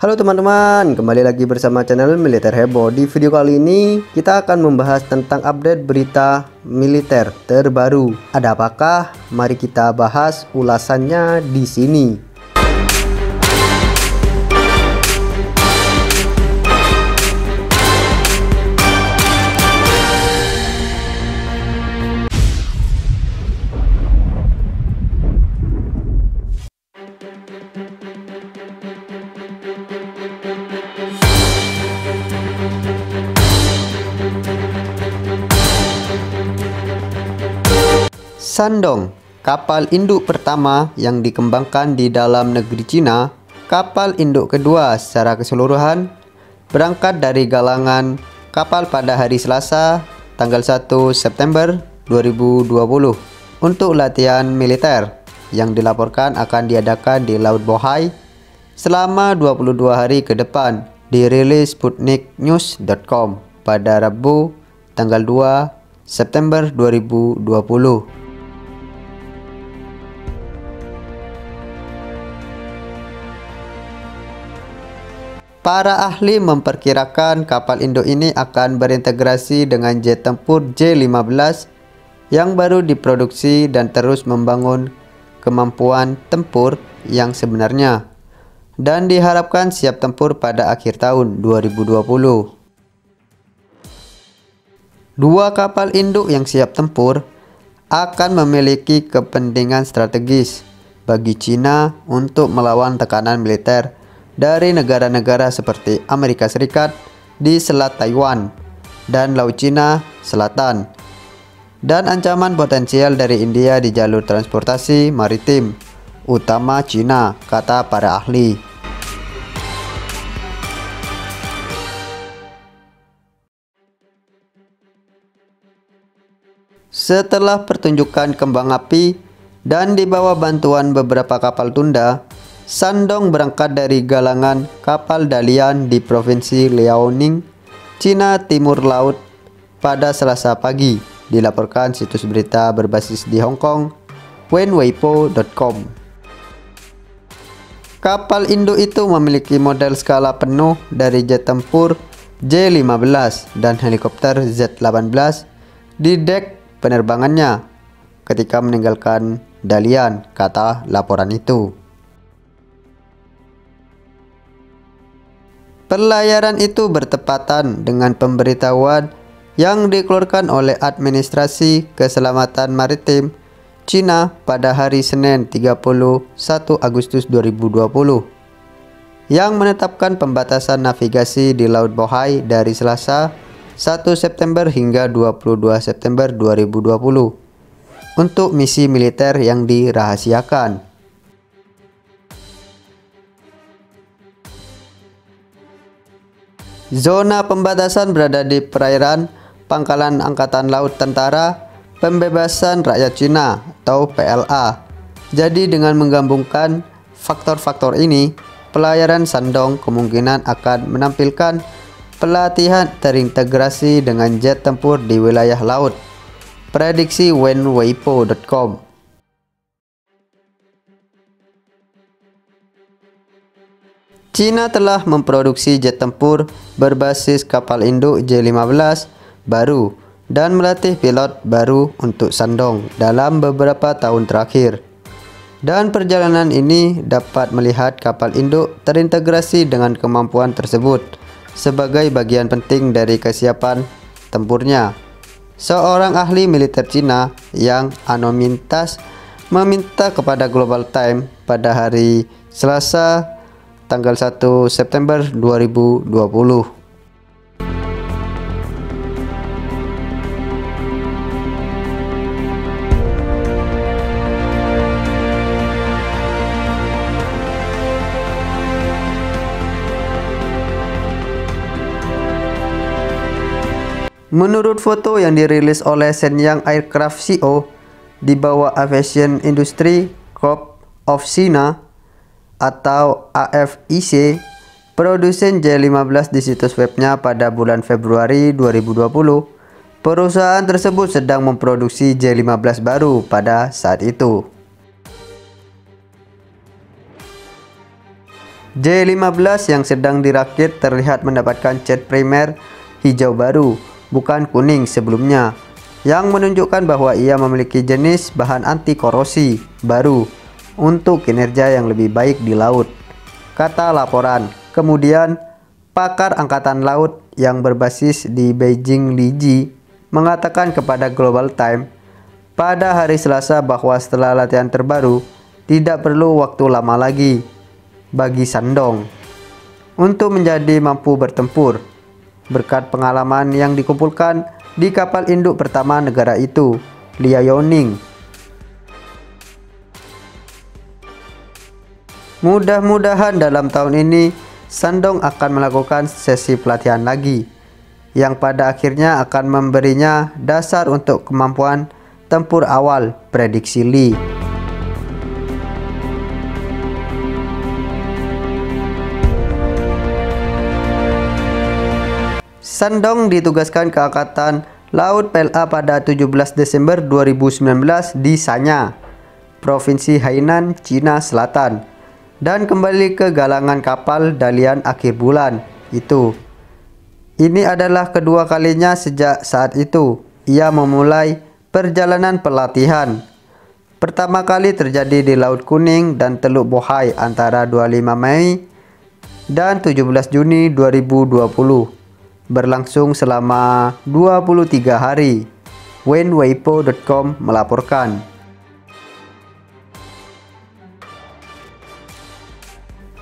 Halo teman-teman, kembali lagi bersama channel Militer Heboh. Di video kali ini kita akan membahas tentang update berita militer terbaru. Ada apakah? Mari kita bahas ulasannya di sini. Shandong, kapal induk pertama yang dikembangkan di dalam negeri Cina, kapal induk kedua secara keseluruhan, berangkat dari galangan kapal pada hari Selasa, tanggal 1 September 2020 untuk latihan militer yang dilaporkan akan diadakan di Laut Bohai selama 22 hari ke depan, dirilis sputniknews.com pada Rabu, tanggal 2 September 2020. Para ahli memperkirakan kapal induk ini akan berintegrasi dengan jet tempur J-15 yang baru diproduksi dan terus membangun kemampuan tempur yang sebenarnya, dan diharapkan siap tempur pada akhir tahun 2020. Dua kapal induk yang siap tempur akan memiliki kepentingan strategis bagi Cina untuk melawan tekanan militer dari negara-negara seperti Amerika Serikat di Selat Taiwan dan Laut Cina Selatan, dan ancaman potensial dari India di jalur transportasi maritim utama Cina, kata para ahli. Setelah pertunjukan kembang api dan di bawah bantuan beberapa kapal tunda, Shandong berangkat dari galangan kapal Dalian di Provinsi Liaoning, Cina Timur Laut pada Selasa pagi, dilaporkan situs berita berbasis di Hong Kong, wenweipo.com. Kapal induk itu memiliki model skala penuh dari jet tempur J-15 dan helikopter Z-18 di dek penerbangannya ketika meninggalkan Dalian, kata laporan itu. Pelayaran itu bertepatan dengan pemberitahuan yang dikeluarkan oleh Administrasi Keselamatan Maritim Cina pada hari Senin 31 Agustus 2020 yang menetapkan pembatasan navigasi di Laut Bohai dari Selasa 1 September hingga 22 September 2020 untuk misi militer yang dirahasiakan. Zona pembatasan berada di perairan Pangkalan Angkatan Laut Tentara Pembebasan Rakyat Cina atau PLA. Jadi dengan menggabungkan faktor-faktor ini, pelayaran Shandong kemungkinan akan menampilkan pelatihan terintegrasi dengan jet tempur di wilayah laut, prediksi wenweipo.com. Cina telah memproduksi jet tempur berbasis kapal induk J-15 baru dan melatih pilot baru untuk Shandong dalam beberapa tahun terakhir. Dan perjalanan ini dapat melihat kapal induk terintegrasi dengan kemampuan tersebut sebagai bagian penting dari kesiapan tempurnya. Seorang ahli militer Cina yang anonimitas meminta kepada Global Times pada hari Selasa tanggal 1 September 2020. Menurut foto yang dirilis oleh Shenyang Aircraft Co. di bawah Aviation Industry Corp of China atau AFIC, produsen J-15 di situs webnya pada bulan Februari 2020, perusahaan tersebut sedang memproduksi J-15 baru pada saat itu. J-15 yang sedang dirakit terlihat mendapatkan cat primer hijau baru, bukan kuning sebelumnya, yang menunjukkan bahwa ia memiliki jenis bahan anti korosi baru untuk kinerja yang lebih baik di laut, kata laporan. Kemudian, pakar angkatan laut yang berbasis di Beijing Li Ji mengatakan kepada Global Times pada hari Selasa bahwa setelah latihan terbaru, tidak perlu waktu lama lagi bagi Shandong untuk menjadi mampu bertempur berkat pengalaman yang dikumpulkan di kapal induk pertama negara itu, Liaoning. Mudah-mudahan dalam tahun ini Shandong akan melakukan sesi pelatihan lagi yang pada akhirnya akan memberinya dasar untuk kemampuan tempur awal, prediksi Lee. Shandong ditugaskan ke Angkatan Laut PLA pada 17 Desember 2019 di Sanya, Provinsi Hainan, Cina Selatan, dan kembali ke galangan kapal Dalian akhir bulan itu. Ini adalah kedua kalinya sejak saat itu ia memulai perjalanan pelatihan. Pertama kali terjadi di Laut Kuning dan Teluk Bohai antara 25 Mei dan 17 Juni 2020. Berlangsung selama 23 hari, wenweipo.com melaporkan.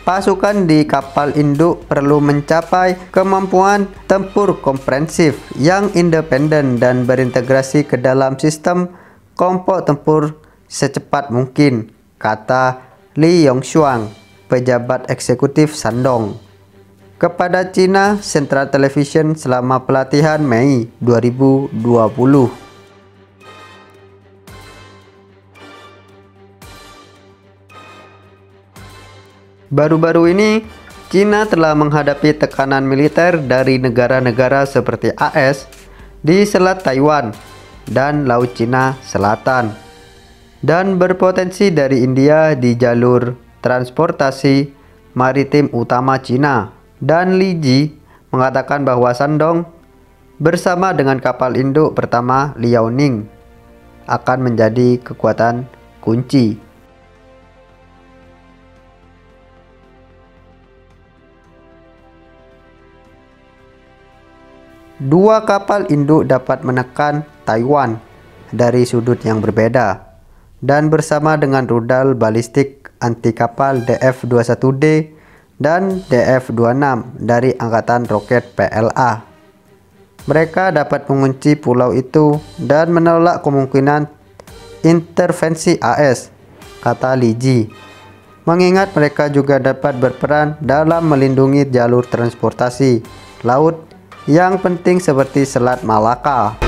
Pasukan di kapal induk perlu mencapai kemampuan tempur komprehensif yang independen dan berintegrasi ke dalam sistem kelompok tempur secepat mungkin, kata Li Yongshuang, pejabat eksekutif Shandong, kepada China Central Television selama pelatihan Mei 2020. Baru-baru ini, China telah menghadapi tekanan militer dari negara-negara seperti AS di Selat Taiwan dan Laut Cina Selatan, dan berpotensi dari India di jalur transportasi maritim utama China. Dan Li Ji mengatakan bahwa Shandong bersama dengan kapal induk pertama Liaoning akan menjadi kekuatan kunci. Dua kapal induk dapat menekan Taiwan dari sudut yang berbeda, dan bersama dengan rudal balistik anti kapal DF-21D dan DF-26 dari Angkatan Roket PLA, mereka dapat mengunci pulau itu dan menolak kemungkinan intervensi AS, kata Li Ji. Mengingat mereka juga dapat berperan dalam melindungi jalur transportasi laut yang penting seperti Selat Malaka.